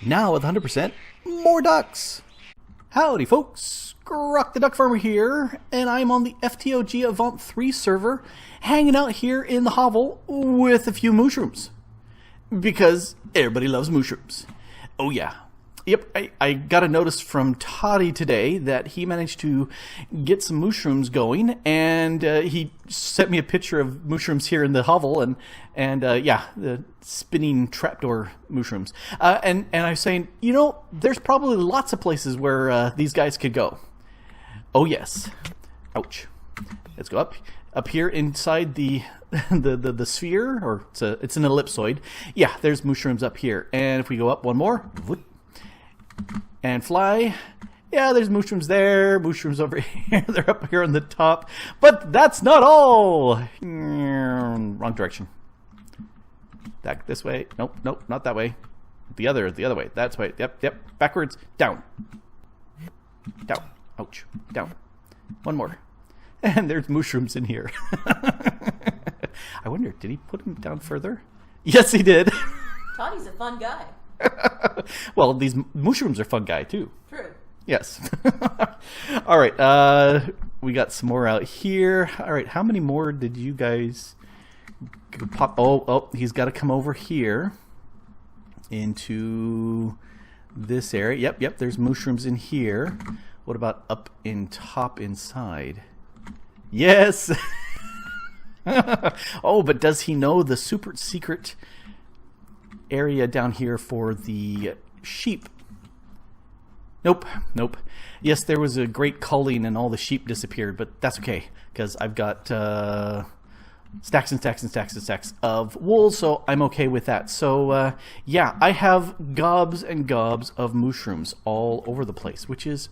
Now with 100% more ducks. Howdy folks, Grok the DuckFarmer here, and I'm on the FTOG Avant3 server, hanging out here in the hovel with a few mushrooms. Because everybody loves mushrooms. Oh yeah. Yep, I got a notice from Toddy today that he managed to get some mushrooms going, and he sent me a picture of mushrooms here in the hovel, and yeah, the spinning trapdoor mushrooms. And I was saying, you know, there's probably lots of places where these guys could go. Oh yes. Ouch. Let's go up here inside the sphere, or it's an ellipsoid. Yeah, there's mushrooms up here, and if we go up one more. Whoop, and fly. Yeah, there's mushrooms there, mushrooms over here, they're up here on the top. But that's not all! Wrong direction. Back this way. Nope, not that way. The other way. That's way. Yep. Backwards. Down. Down. Ouch. Down. One more. And there's mushrooms in here. I wonder, did he put them down further? Yes, he did. Toddy's a fun guy. Well, these mushrooms are fun guy too. True. Yes. All right. We got some more out here. All right. How many more did you guys pop? Oh, he's got to come over here into this area. Yep. There's mushrooms in here. What about up in top inside? Yes. Oh, but does he know the super secret area down here for the sheep? Nope. Yes, there was a great culling and all the sheep disappeared, but that's okay because I've got stacks and stacks and stacks and stacks of wool, so I'm okay with that. So yeah, I have gobs and gobs of mushrooms all over the place, which is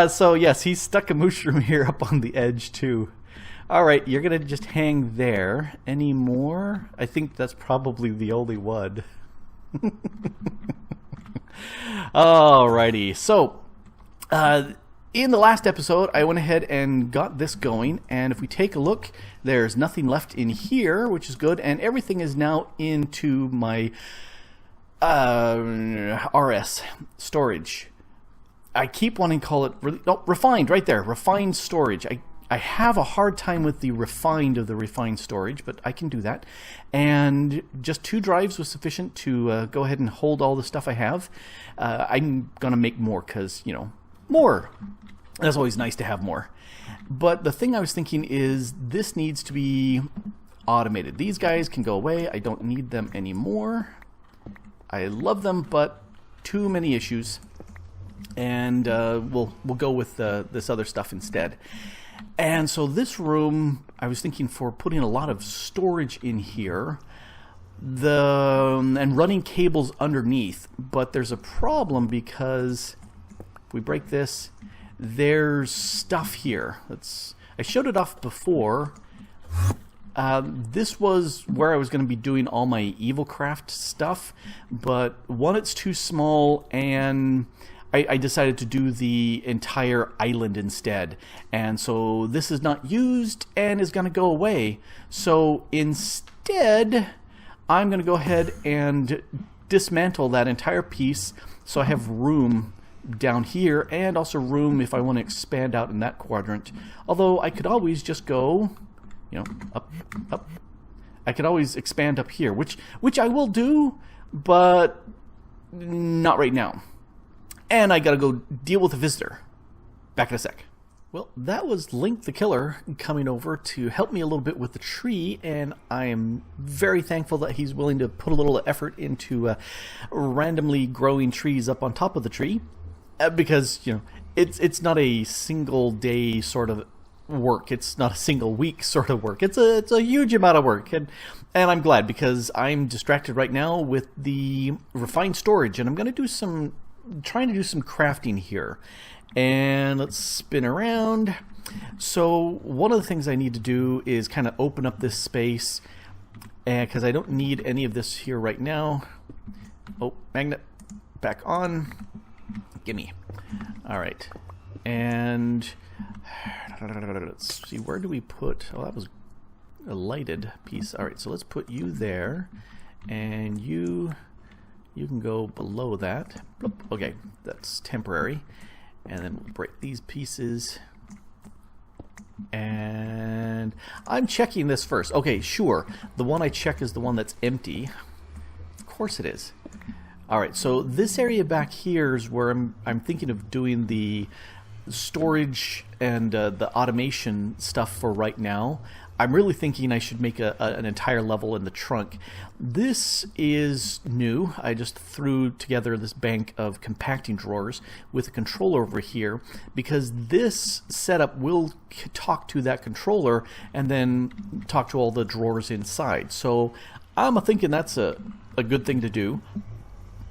so yes, he stuck a mushroom here up on the edge too. Alright, you're going to just hang there. Any more? I think that's probably the only one. Alrighty, so in the last episode I went ahead and got this going, and if we take a look, there's nothing left in here, which is good, and everything is now into my RS storage. I keep wanting to call it refined, right there, refined storage. I have a hard time with the refined of the refined storage, but I can do that. And just 2 drives was sufficient to go ahead and hold all the stuff I have. I'm going to make more because, you know, more. That's always nice to have more. But the thing I was thinking is this needs to be automated. These guys can go away. I don't need them anymore. I love them, but too many issues. And we'll go with this other stuff instead. And so this room, I was thinking for putting a lot of storage in here, and running cables underneath. But there's a problem because if we break this, there's stuff here. I showed it off before. This was where I was going to be doing all my EvilCraft stuff, but one, it's too small, and I decided to do the entire island instead, and so this is not used and is going to go away. So instead, I'm going to go ahead and dismantle that entire piece so I have room down here, and also room if I want to expand out in that quadrant. Although I could always just go, you know, up. I could always expand up here, which I will do, but not right now. And I gotta go deal with a visitor. Back in a sec. Well, that was Link the Killer coming over to help me a little bit with the tree, and I am very thankful that he's willing to put a little effort into randomly growing trees up on top of the tree, because, you know, it's not a single day sort of work. It's not a single week sort of work. It's a huge amount of work, and I'm glad because I'm distracted right now with the refined storage, and I'm going to trying to do some crafting here. And let's spin around. So one of the things I need to do is kind of open up this space, and because I don't need any of this here right now. Oh, magnet back on. Gimme. All right. And let's see, where do we put? Oh, that was a lighted piece. All right, so let's put you there, and you can go below that. Bloop. Okay, that's temporary. And then we'll break these pieces. And I'm checking this first. Okay, sure. The one I check is the one that's empty. Of course it is. All right, so this area back here is where I'm thinking of doing the storage and the automation stuff for right now. I'm really thinking I should make an entire level in the trunk. This is new. I just threw together this bank of compacting drawers with a controller over here, because this setup will talk to that controller and then talk to all the drawers inside. So I'm thinking that's a good thing to do.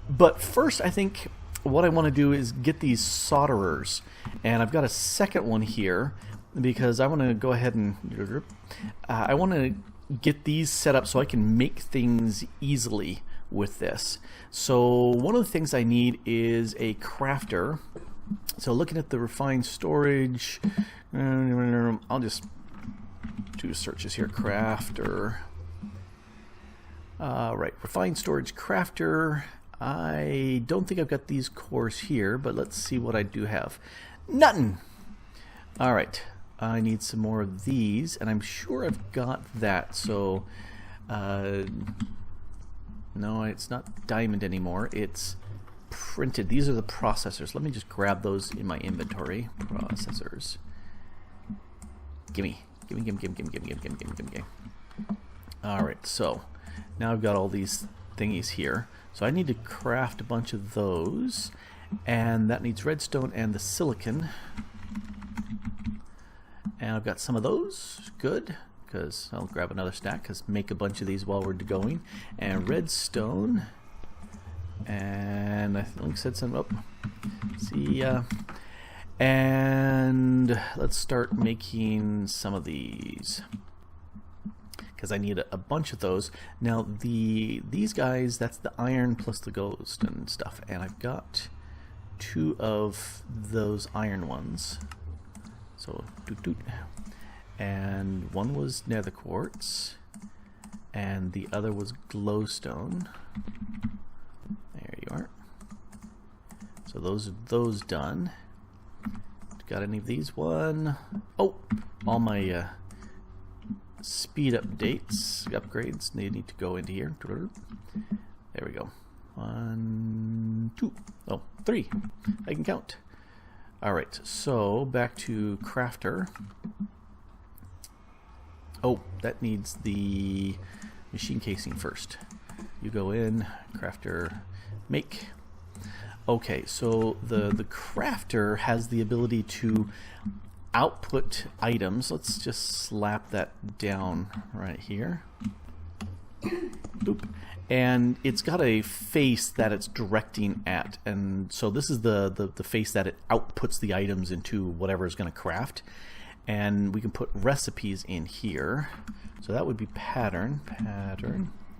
But first, I think what I want to do is get these solderers. And I've got a second one here, because I want to go ahead and I want to get these set up so I can make things easily with this. So one of the things I need is a crafter. So looking at the refined storage, I'll just do searches here. Crafter. Right, refined storage crafter. I don't think I've got these cores here, but let's see what I do have. Nothing. All right. I need some more of these, and I'm sure I've got that. So, no, it's not diamond anymore. It's printed. These are the processors. Let me just grab those in my inventory. Processors. Gimme. All right. So now I've got all these thingies here. So I need to craft a bunch of those, and that needs redstone and the silicon. And I've got some of those. Good, because I'll grab another stack, because make a bunch of these while we're going. And redstone. And I think I said some. Oh, see ya. And let's start making some of these, because I need a bunch of those. Now these guys, that's the iron plus the ghost and stuff. And I've got 2 of those iron ones. So, and one was nether quartz, and the other was glowstone. There you are. So those done. Got any of these? One. Oh, all my speed updates, upgrades, they need to go into here. There we go. 1, 2, oh, 3. I can count. Alright, so back to crafter. Oh, that needs the machine casing first. You go in, crafter, make. Okay, so the crafter has the ability to output items. Let's just slap that down right here. Boop. And it's got a face that it's directing at, and so this is the face that it outputs the items into whatever is going to craft. And we can put recipes in here. So that would be pattern.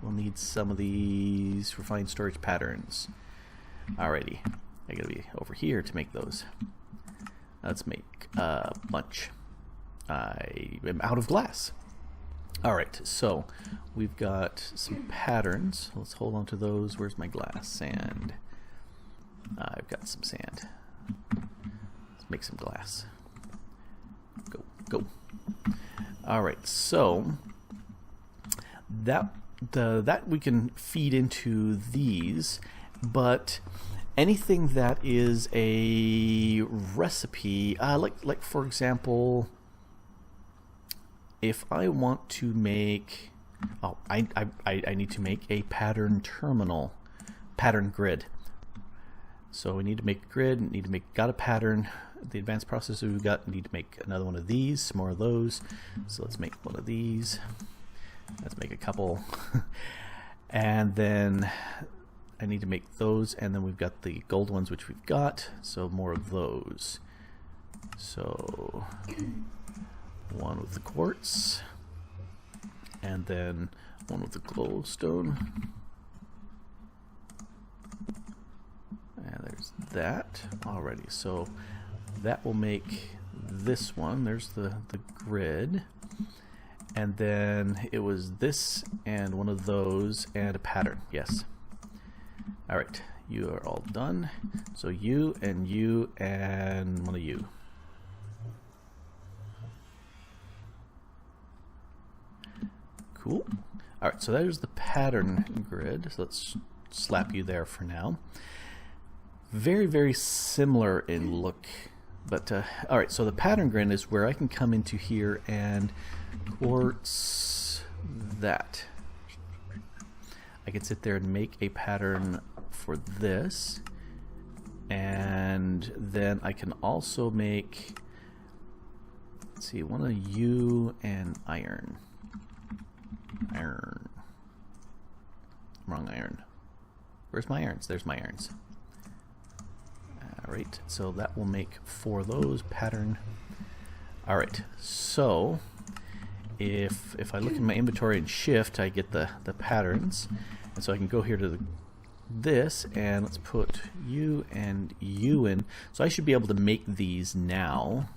We'll need some of these refined storage patterns. Alrighty, I gotta be over here to make those. Let's make a bunch. I am out of glass. Alright, so we've got some patterns. Let's hold on to those. Where's my glass? Sand. I've got some sand. Let's make some glass. Go. Alright, so that we can feed into these, but anything that is a recipe, like for example, if I want to make, I need to make a pattern terminal, pattern grid. So we need to make a grid, got a pattern. The advanced processor we've got, need to make another one of these, some more of those. So let's make one of these. Let's make a couple. And then I need to make those, and then we've got the gold ones which we've got, so more of those. So one with the quartz, and then one with the glowstone. And there's that already. So that will make this one. There's the grid. And then it was this and one of those and a pattern. Yes. All right, you are all done. So you and one of you. Cool. All right, so there's the pattern grid. So let's slap you there for now. Very, very similar in look. But, all right, so the pattern grid is where I can come into here and quartz that. I can sit there and make a pattern for this. And then I can also make, let's see, one of you and iron. Iron. Wrong iron. Where's my irons? There's my irons. Alright, so that will make 4 of those pattern. Alright, so if I look in my inventory and shift, I get the patterns. And so I can go here to this, and let's put you and you in. So I should be able to make these now.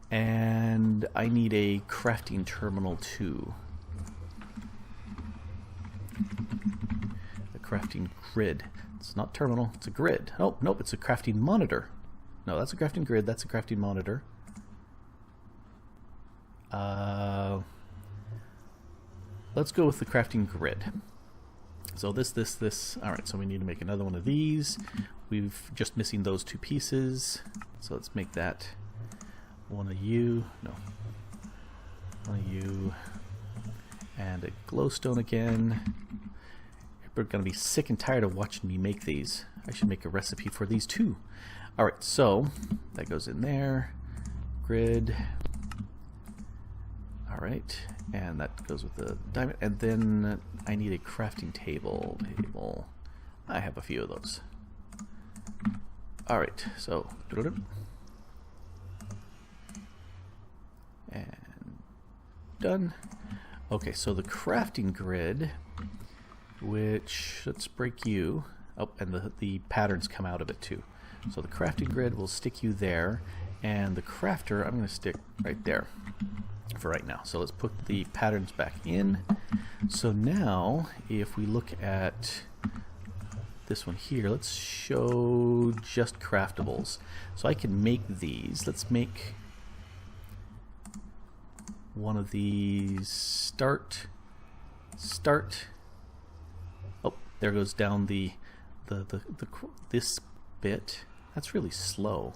And I need a crafting terminal too. A crafting grid. It's not terminal, it's a grid. Oh, nope, it's a crafting monitor. No, that's a crafting grid, that's a crafting monitor. Let's go with the crafting grid. So this. Alright, so we need to make another one of these. We've just missing those 2 pieces. So let's make that one of you. No. One of you. And a glowstone again. We're going to be sick and tired of watching me make these. I should make a recipe for these too. Alright, so that goes in there. Grid. Alright, and that goes with the diamond. And then I need a crafting table. I have a few of those. Alright, so and done. Okay, so the crafting grid, which, let's break you. Oh, and the patterns come out of it too. So the crafting grid will stick you there, and the crafter I'm going to stick right there for right now. So let's put the patterns back in. So now if we look at this one here, let's show just craftables. So I can make these. Let's make one of these. Start. Oh, there goes down this bit. That's really slow.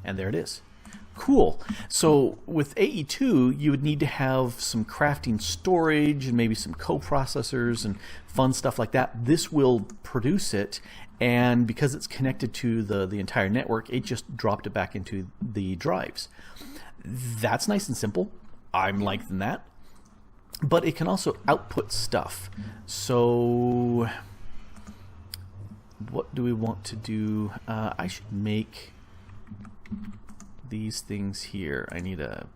And there it is. Cool. So with AE2, you would need to have some crafting storage and maybe some coprocessors and fun stuff like that. This will produce it, and because it's connected to the entire network, it just dropped it back into the drives. That's nice and simple. I'm liking that. But it can also output stuff. So what do we want to do? I should make these things here. I need a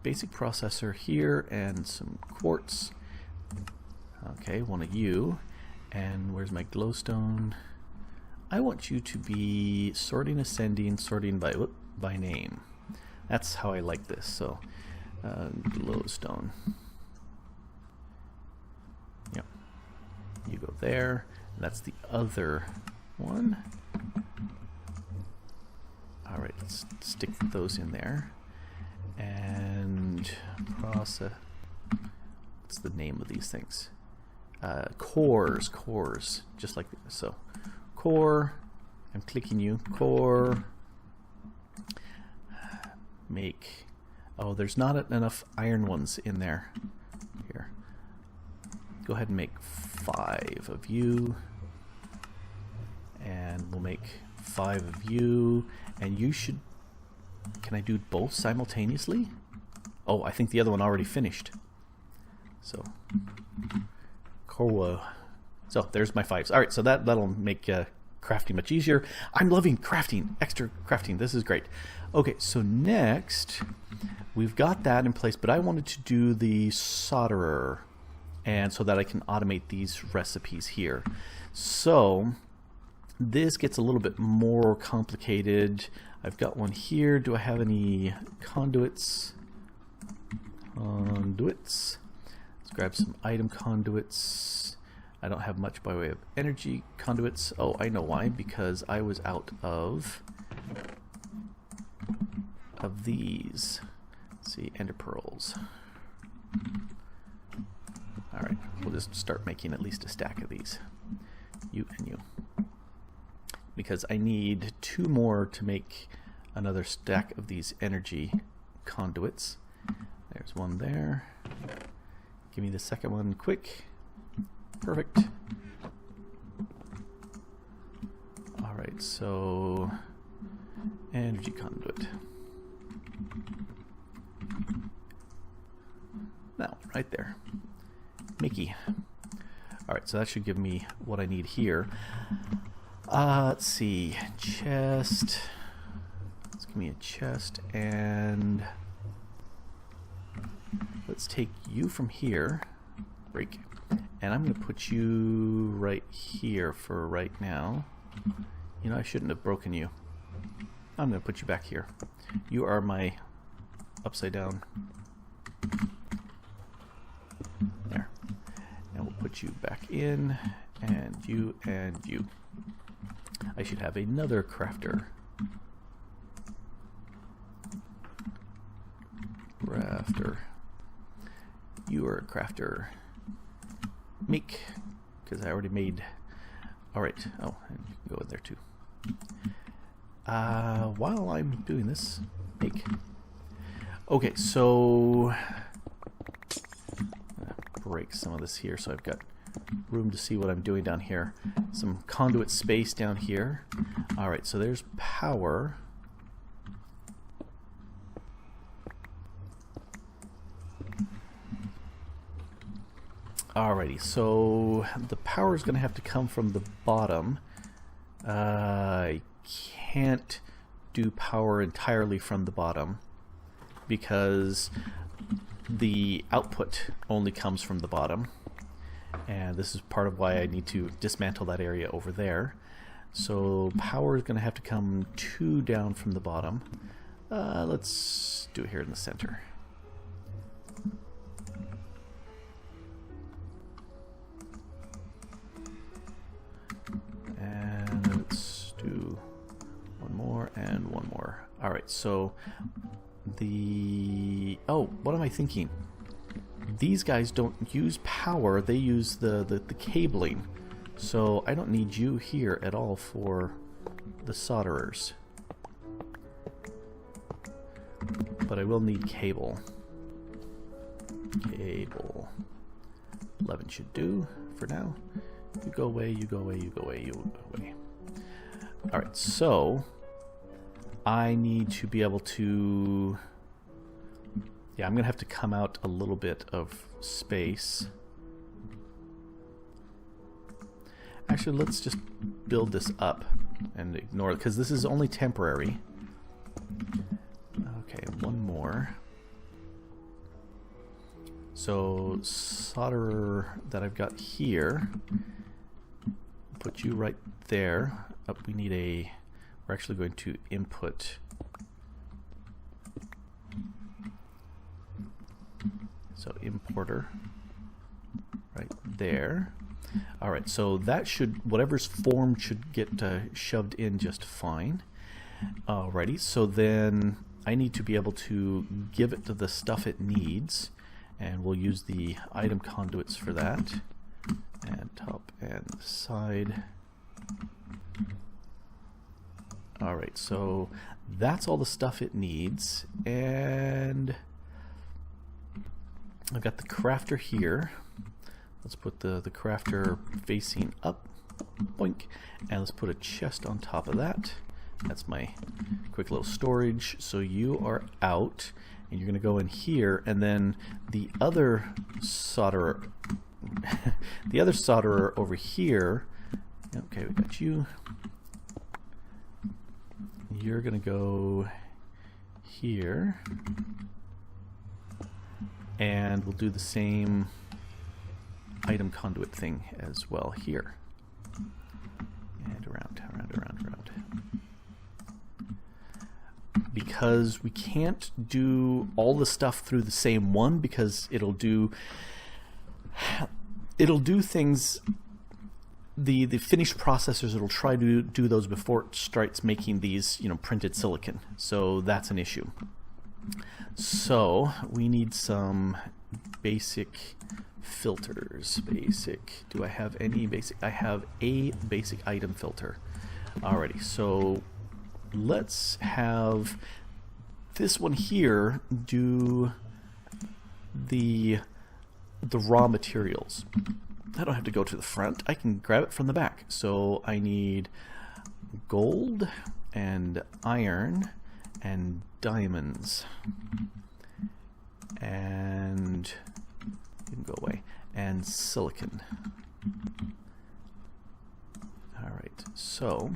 basic processor here and some quartz. Okay, one of you. And where's my glowstone? I want you to be sorting ascending, sorting by name. That's how I like this. So glowstone. Yep. You go there. That's the other one. Alright, let's stick those in there. And process. What's the name of these things? Cores, just like this. So, core. I'm clicking you. Core. Make. Oh, there's not enough iron ones in there. Here. Go ahead and make 5 of you. And we'll make 5 of you. And you should... Can I do both simultaneously? Oh, I think the other one already finished. So... Cool. So, there's my 5s. Alright, so that'll make crafting much easier. I'm loving crafting. Extra crafting. This is great. Okay, so next... We've got that in place, but I wanted to do the solderer. And so that I can automate these recipes here. So... This gets a little bit more complicated. I've got one here. Do I have any conduits? conduits. Let's grab some item conduits. I don't have much by way of energy conduits. Oh, I know why, because I was out of these. Let's see, ender pearls. Alright, we'll just start making at least a stack of these. You and you. Because I need 2 more to make another stack of these energy conduits. There's one there. Give me the second one quick. Perfect. Alright, so energy conduit. Now, right there. Mickey. Alright, so that should give me what I need here. Let's see. Chest. Let's give me a chest, and let's take you from here. Break. And I'm going to put you right here for right now. You know, I shouldn't have broken you. I'm going to put you back here. You are my upside down. There. And we'll put you back in, and you, and you. I should have another crafter. Crafter. You are a crafter. Make, because I already made. Alright, oh, and you can go in there too. While I'm doing this, make. Okay, so I'm gonna break some of this here so I've got room to see what I'm doing down here. Some conduit space down here. Alright, so there's power. Alrighty, so the power is going to have to come from the bottom. I can't do power entirely from the bottom because the output only comes from the bottom. And this is part of why I need to dismantle that area over there. So power is going to have to come 2 down from the bottom. Let's do it here in the center. And let's do 1 more and 1 more. Alright, so the... Oh, what am I thinking? These guys don't use power, they use the cabling. So I don't need you here at all for the solderers. But I will need cable. Cable. 11 should do for now. You go away, you go away, you go away, you go away. Alright, so I need to be able to... Yeah, I'm going to have to come out a little bit of space. Actually, let's just build this up and ignore it, because this is only temporary. Okay, 1 more. So, solderer that I've got here, put you right there. We need a... We're actually going to input... So importer right there. Alright, so that should, whatever's formed should get shoved in just fine. Alrighty, so then I need to be able to give it to the stuff it needs, and we'll use the item conduits for that. And top and side. Alright, so that's all the stuff it needs, and I've got the crafter here. Let's put the crafter facing up. Boink. And let's put a chest on top of that. That's my quick little storage. So you are out, and you're going to go in here, and then the other solderer, the other solderer over here. Okay, we got you. You're going to go here. And we'll do the same item conduit thing as well here. And around, around, around, around. because we can't do all the stuff through the same one, because it'll do things. The finished processors, it'll try to do those before it starts making these, printed silicon. So that's an issue. So we need some basic filters. Basic. Do I have any basic? I have a basic item filter. Alrighty. So let's have this one here do the raw materials. I don't have to go to the front. I can grab it from the back. So I need gold and iron and diamonds. And you can go away. And silicon. Alright, so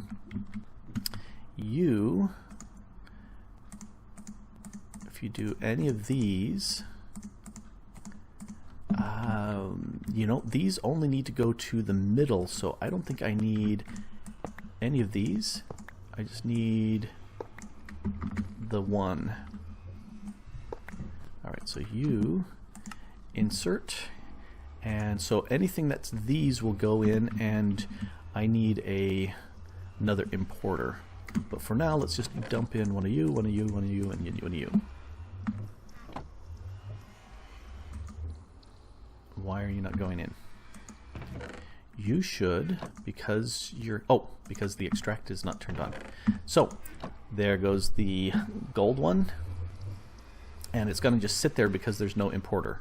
if you do any of these, these only need to go to the middle, so I don't think I need any of these. I just need the one. Alright, so you insert, and so anything that's these will go in, and I need another importer. But for now, let's just dump in one of you, one of you, one of you, and one of you. Why are you not going in? You should, because the extract is not turned on. So there goes the gold one, and it's going to just sit there because there's no importer.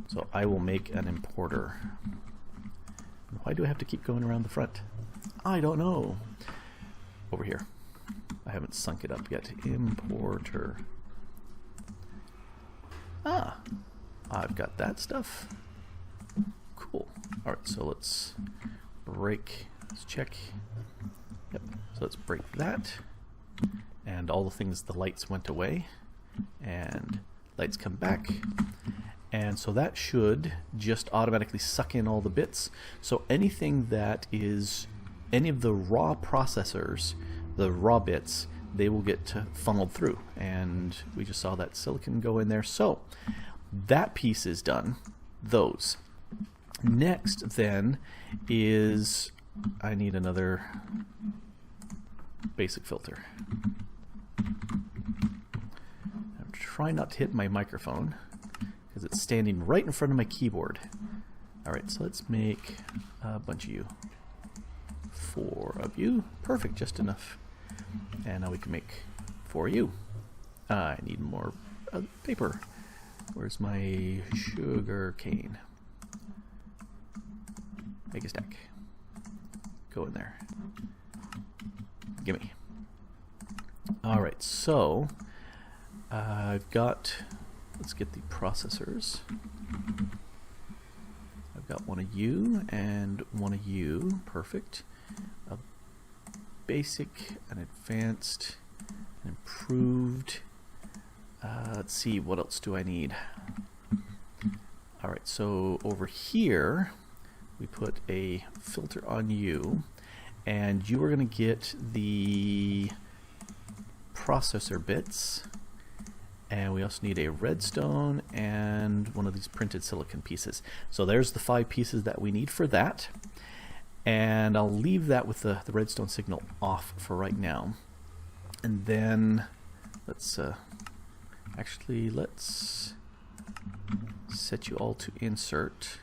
So I will make an importer. Why do I have to keep going around the front? I don't know. Over here. I haven't sunk it up yet. Importer. Ah, I've got that stuff. Cool. Alright, so let's check. Yep, so let's break that. And all the things, the lights went away. And lights come back. And so that should just automatically suck in all the bits. So anything that is, any of the raw processors, the raw bits, they will get funneled through. And we just saw that silicon go in there. So that piece is done. Those. Next then is, I need another basic filter. I'm trying not to hit my microphone because it's standing right in front of my keyboard. Alright, so let's make a bunch of you. 4 of you. Perfect, just enough. And now we can make 4 of you. I need more paper. Where's my sugar cane? Make a stack. Go in there. Gimme. Alright, so I've got, let's get the processors. I've got one of you and one of you. Perfect. A basic, an advanced, an improved. Let's see, what else do I need? Alright, so over here we put a filter on you, and you are going to get the processor bits, and we also need a redstone and one of these printed silicon pieces. So there's the 5 pieces that we need for that, and I'll leave that with the redstone signal off for right now. And then let's let's set you all to insert.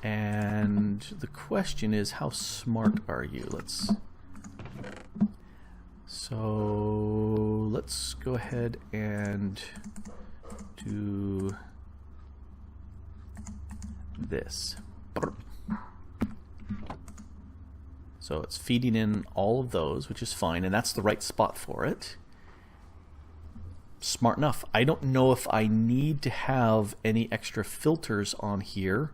And the question is, how smart are you? Let's go ahead and do this. So it's feeding in all of those, which is fine, and that's the right spot for it. Smart enough. I don't know if I need to have any extra filters on here.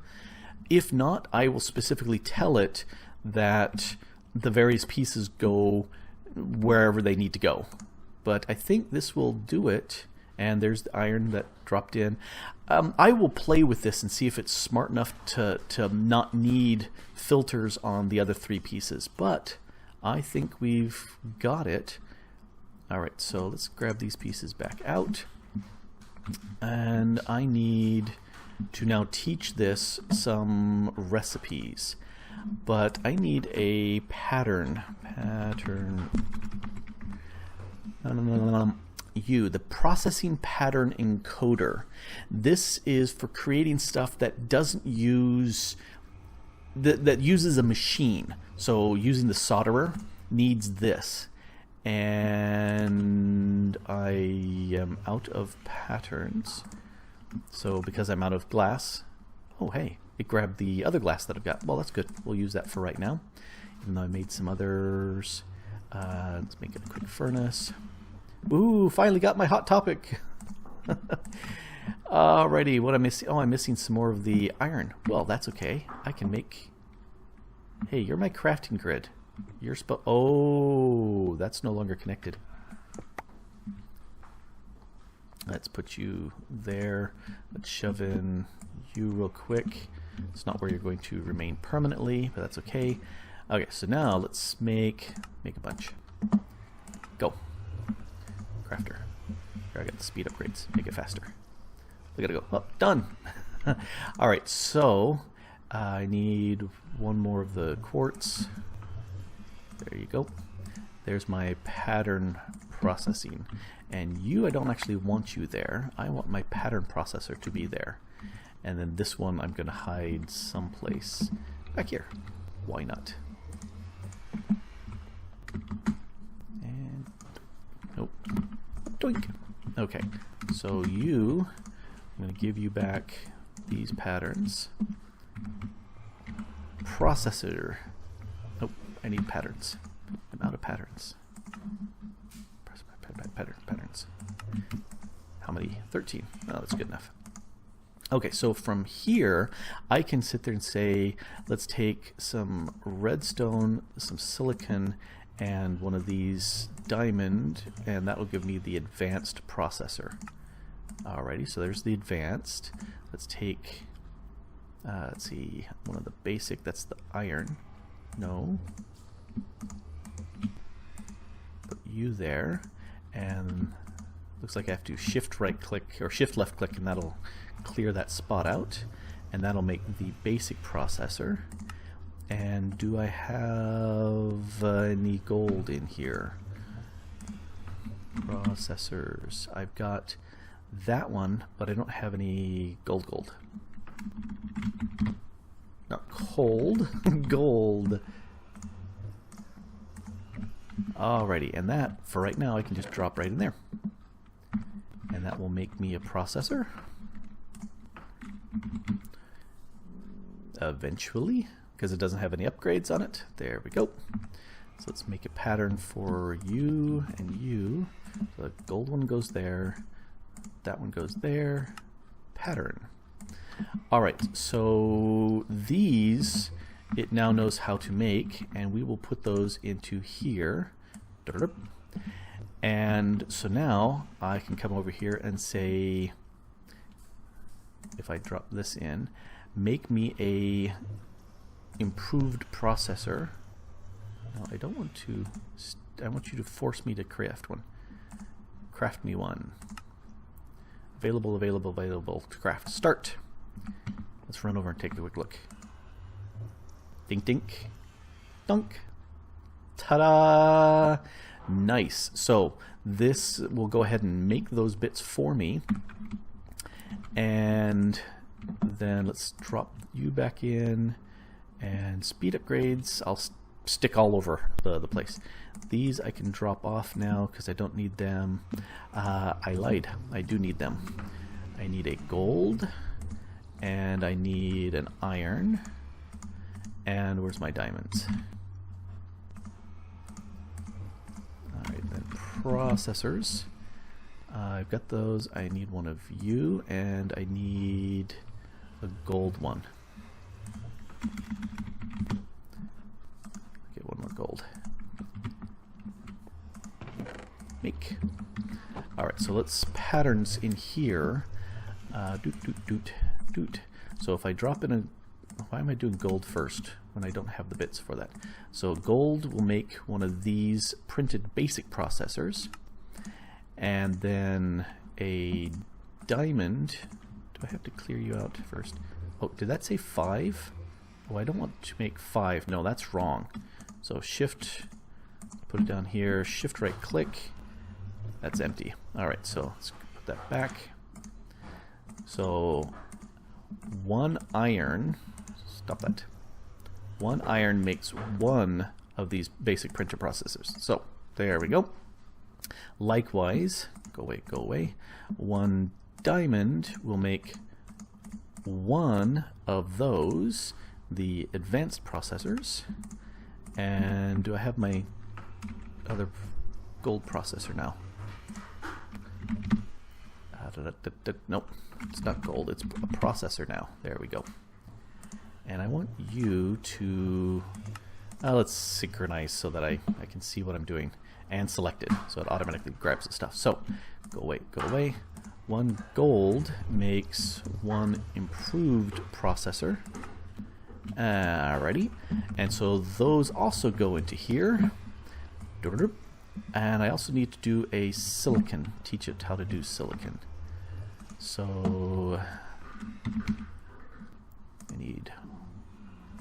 If not, I will specifically tell it that the various pieces go wherever they need to go. But I think this will do it. And there's the iron that dropped in. I will play with this and see if it's smart enough to not need filters on the other 3 pieces. But I think we've got it. Alright, so let's grab these pieces back out. And I need to now teach this some recipes. But I need a pattern. The processing pattern encoder. This is for creating stuff that doesn't use that uses a machine. So using the solderer needs this. And I am out of patterns. So because I'm out of glass, oh hey, it grabbed the other glass that I've got. Well, that's good. We'll use that for right now. Even though I made some others. Let's make it a quick furnace. Ooh, finally got my hot topic. Alrighty, what am I missing? Oh, I'm missing some more of the iron. Well, that's okay. I can make... Hey, you're my crafting grid. You're oh, that's no longer connected. Let's put you there. Let's shove in you real quick. It's not where you're going to remain permanently, but that's okay. Okay, so now let's make a bunch. Go. Crafter. Here, I got the speed upgrades. Make it faster. We gotta go. Oh, done. Alright, so I need one more of the quartz. There you go. There's my pattern processing. And you, I don't actually want you there. I want my pattern processor to be there. And then this one I'm going to hide someplace back here. Why not? And nope. Doink. Okay. So you, I'm going to give you back these patterns. Processor. Oh, I need patterns. I'm out of patterns. Patterns. How many? 13. Oh, that's good enough. Okay, so from here, I can sit there and say, let's take some redstone, some silicon, and one of these diamond, and that will give me the advanced processor. Alrighty, so there's the advanced. Let's take, let's see, one of the basic, that's the iron. No. Put you there, and looks like I have to shift right click, or shift left click, and that'll clear that spot out, and that'll make the basic processor. And do I have any gold in here? Processors. I've got that one, but I don't have any gold. Not cold, gold. Alrighty, and that, for right now, I can just drop right in there. And that will make me a processor. Eventually, because it doesn't have any upgrades on it. There we go. So let's make a pattern for you and you. So the gold one goes there, that one goes there. Pattern. Alright, so these it now knows how to make, and we will put those into here. And so now I can come over here and say, if I drop this in, make me a improved processor. No, I don't want to. I want you to force me to craft one. Craft me one. Available to craft. Start. Let's run over and take a quick look. Dink dink. Dunk. Ta-da! Nice. So this will go ahead and make those bits for me. And then let's drop you back in. And speed upgrades, I'll stick all over the place. These I can drop off now because I don't need them. I lied. I do need them. I need a gold. And I need an iron. And where's my diamonds? Alright, then processors. I've got those. I need one of you, and I need a gold one. Get one more gold. Make. Alright, so let's patterns in here. Doot. So if I drop in a... Why am I doing gold first when I don't have the bits for that? So gold will make one of these printed basic processors. and then a diamond. Do I have to clear you out first? Oh, did that say 5? Oh, I don't want to make 5. No, that's wrong. So shift, put it down here, shift right click. That's empty. Alright, so let's put that back. So 1 iron, stop that. 1 iron makes 1 of these basic printer processors. So there we go. Likewise, go away. 1 diamond will make 1 of those, the advanced processors. And do I have my other gold processor now? Nope, it's not gold, it's a processor now. There we go. And I want you to, let's synchronize so that I can see what I'm doing. And select it, so it automatically grabs the stuff. So, go away. 1 gold makes 1 improved processor. Alrighty. And so those also go into here. And I also need to do a silicon. Teach it how to do silicon. So I need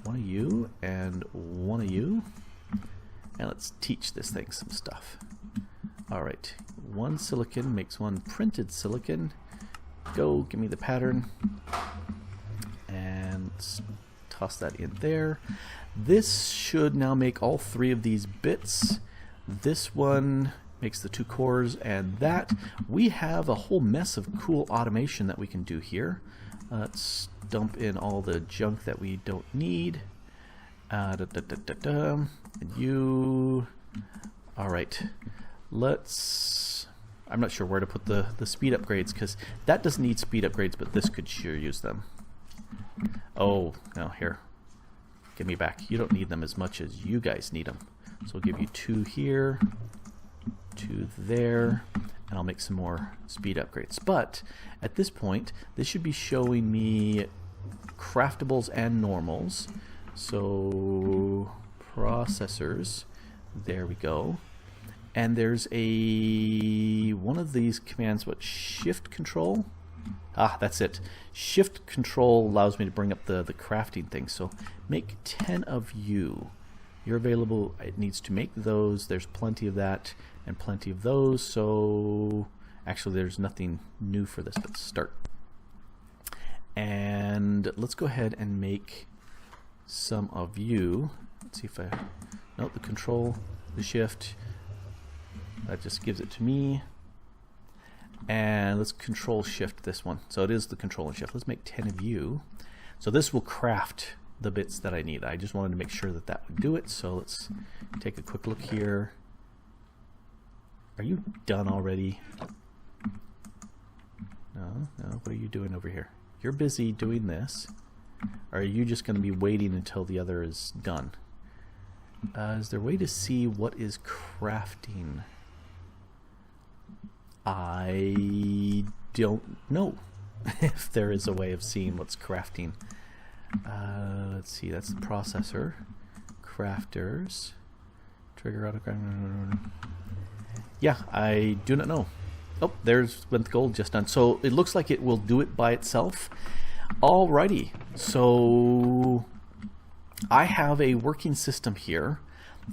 1 of you and 1 of you. And let's teach this thing some stuff. Alright, 1 silicon makes 1 printed silicon. Go, give me the pattern. And let's toss that in there. This should now make all 3 of these bits. This one makes the 2 cores, and that we have a whole mess of cool automation that we can do here. Let's dump in all the junk that we don't need. And you. Alright, let's, I'm not sure where to put the speed upgrades, because that doesn't need speed upgrades, but this could sure use them. Oh, no, here, give me back. You don't need them as much as you guys need them. So we'll give you 2 here, 2 there, and I'll make some more speed upgrades. But at this point, this should be showing me craftables and normals. So processors, there we go. And there's one of these commands, what, shift control? Ah, that's it. Shift control allows me to bring up the crafting thing. So make 10 of you. You're available. It needs to make those. There's plenty of that and plenty of those. So actually there's nothing new for this, but start. And let's go ahead and make some of you. Let's see if I, no, the control, the shift, that just gives it to me. And let's control shift this one. So it is the control and shift. Let's make 10 of you. So this will craft the bits that I need. I just wanted to make sure that that would do it. So let's take a quick look here. Are you done already? No, what are you doing over here? You're busy doing this. Or are you just going to be waiting until the other is done? Is there a way to see what is crafting? I don't know if there is a way of seeing what's crafting. Let's see, that's the processor. Crafters. Trigger auto. Yeah, I do not know. Oh, there's when the gold just done. So it looks like it will do it by itself. Alrighty, so I have a working system here.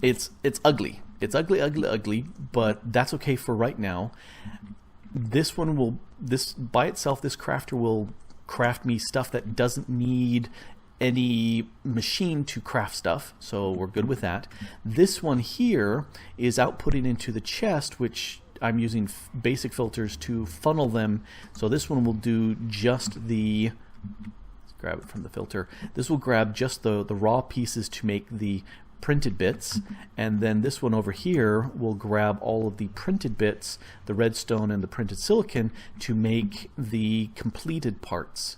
It's ugly. It's ugly, but that's okay for right now. This one will, this by itself, this crafter will craft me stuff that doesn't need any machine to craft stuff, so we're good with that. This one here is outputting into the chest, which I'm using basic filters to funnel them. So this one will do just the, let's grab it from the filter. This will grab just the raw pieces to make the printed bits, and then this one over here will grab all of the printed bits, the redstone and the printed silicon, to make the completed parts.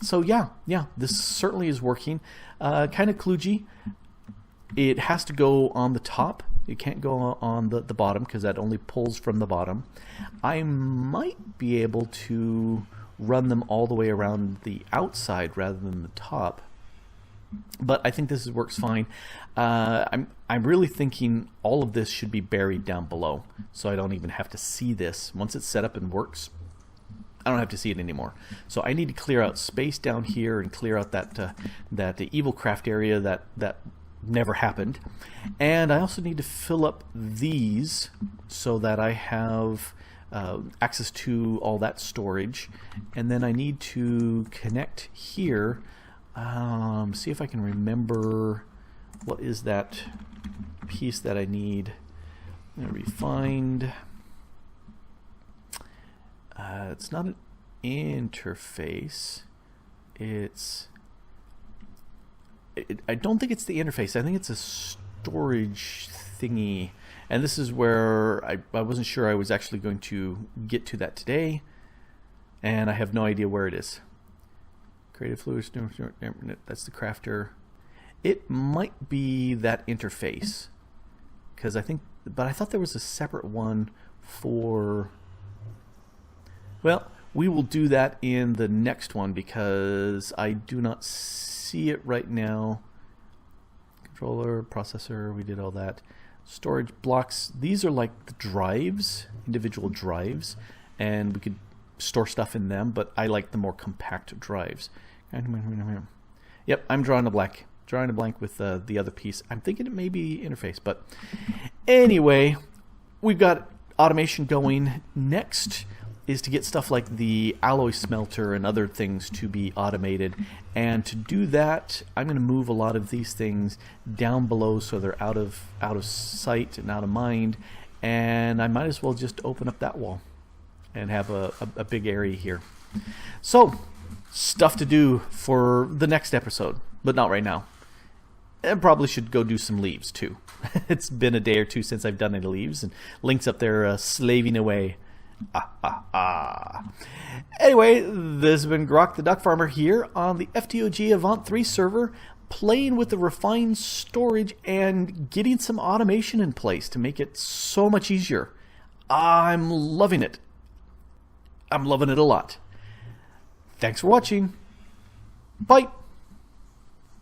So yeah, this certainly is working. Kind of kludgy. It has to go on the top. It can't go on the bottom because that only pulls from the bottom. I might be able to run them all the way around the outside rather than the top. But I think this works fine. I'm really thinking all of this should be buried down below, so I don't even have to see this. Once it's set up and works, I don't have to see it anymore. So I need to clear out space down here and clear out that evil craft area that never happened. And I also need to fill up these so that I have access to all that storage. And then I need to connect here. See if I can remember what is that piece that I need. I'm going to refind. It's not an interface. I don't think it's the interface. I think it's a storage thingy. And this is where I wasn't sure I was actually going to get to that today. And I have no idea where it is. Creative fluids, that's the crafter. It might be that interface. Because I thought there was a separate one for... Well, we will do that in the next one because I do not see it right now. Controller, processor, we did all that. Storage blocks, these are like the drives, individual drives, and we could store stuff in them, but I like the more compact drives. Yep, I'm drawing a blank. Drawing a blank with the other piece. I'm thinking it may be interface, but anyway, we've got automation going. Next is to get stuff like the alloy smelter and other things to be automated. And to do that, I'm going to move a lot of these things down below so they're out of sight and out of mind. And I might as well just open up that wall and have a big area here. So, stuff to do for the next episode, but not right now. I probably should go do some leaves too. It's been a day or two since I've done any leaves, and Link's up there slaving away. Anyway, this has been Grok the DuckFarmer here on the FTOG Avant3 server, playing with the refined storage and getting some automation in place to make it so much easier. I'm loving it. I'm loving it a lot. Thanks for watching. Bye.